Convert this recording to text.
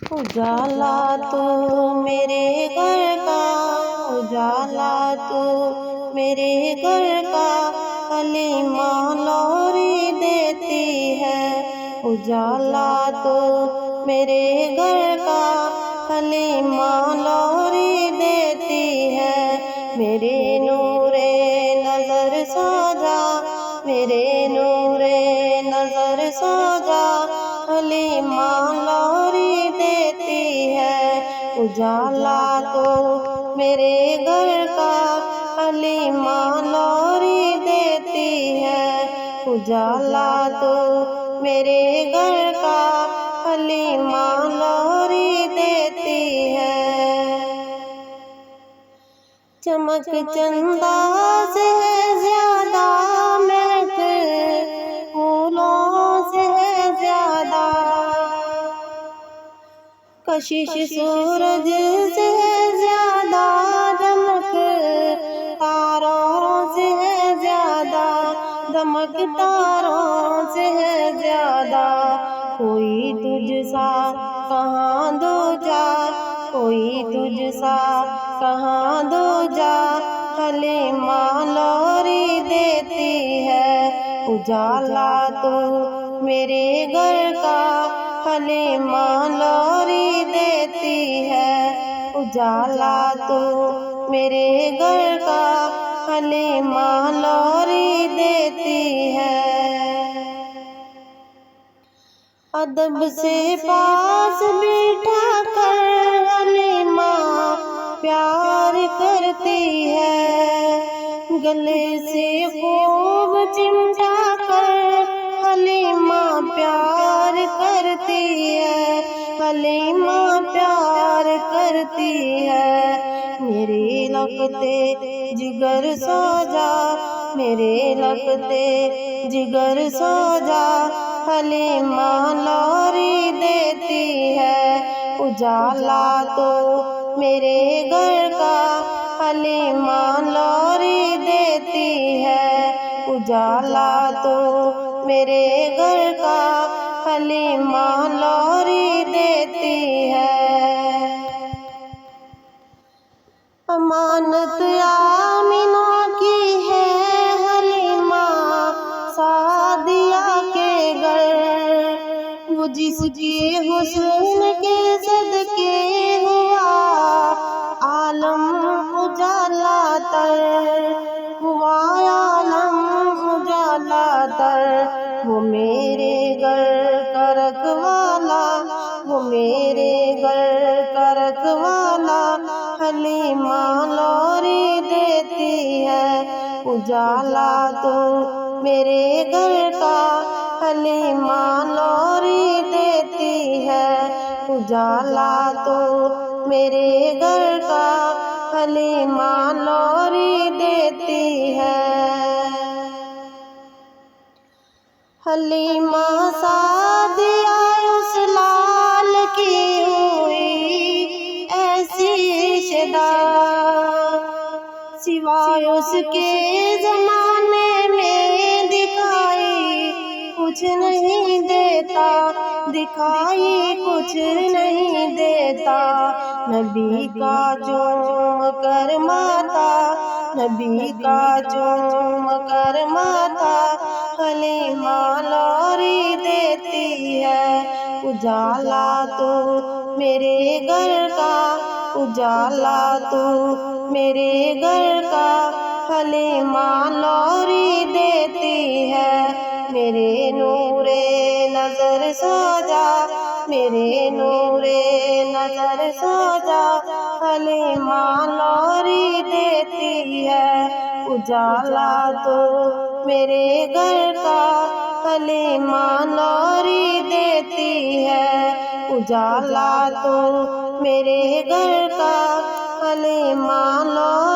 اجالا تو میرے گھر کا، اجالا تو میرے گھر کا، حلیمہ لوری دیتی ہے۔ اجالا تو میرے گھر کا، حلیمہ لوری دیتی ہے۔ میرے نور نظر سوجا، میرے نور نظر سوجا، حلیمہ لوری دیتی ہے۔ اجالا تو میرے گھر کا، حلیمہ لوری دیتی ہے۔ اجالا تو میرے گھر کا، حلیمہ لوری دیتی ہے۔ چمک چندہ سے ہے زیادہ، مہک پھولوں سے ہے زیادہ، کشش سورج سے ہے زیادہ، دمک تاروں سے ہے زیادہ، دمک تاروں سے ہے زیادہ۔ کوئی تجھ سا کہاں دوجا، کوئی تجھ سا کہاں دوجا، حلیمہ لوری دیتی ہے۔ اجالا تو میرے گھر کا، حلیمہ لوری دیتی ہے۔ اجالا تو میرے گھر کا، حلیمہ لوری دیتی ہے۔ ادب سے پاس بٹھا کر حلیمہ پیار کرتی ہے، گلے سے خوب چمٹا کر حلیمہ پیار کرتی ہے، حلیمہ پیار کرتی ہے۔ میرے لگتے جگر سوجا، میرے لگتے جگر سوجا، حلیمہ لوری دیتی ہے۔ اجالا تو میرے گھر کا، حلیمہ لوری دیتی ہے۔ اجالا تو میرے گھر کا، حلیمہ لوری دیتی ہے۔ امانت آمنہ کی ہے حلیمہ سعدیہ کے گھر، وہ جس کے حسن کے صدقے ہوا عالم اجالا تر، ہوا عالم اجالا تر۔ وہ میرے گھر کا رکھوالا، وہ میرے گھر کا رکھوالا، حلیمہ لوری دیتی ہے۔ اجالا تو میرے گھر کا، حلیمہ لوری دیتی ہے۔ اجالا تو میرے گھر کا، حلیمہ لوری دیتی ہے۔ حلیمہ سعدیہ اس لال کی ہوئی ایسی شدا، سوائے اس کے زمانے میں دکھائی کچھ نہیں دیتا، دکھائی کچھ نہیں دیتا۔ نبی کا چوم کر ماتھا، نبی کا چوم کر ماتھا، حلیمہ لوری دیتی ہے۔ اجالا تو میرے گھر کا، اجالا تو میرے گھر کا، حلیمہ لوری دیتی ہے۔ میرے نور نظر سوجا، میرے نور نظر سوجا، حلیمہ لوری دیتی ہے۔ اجالا تو میرے گھر کا، حلیمہ لوری دیتی ہے۔ اجالا تو میرے گھر کا، حلیمہ لوری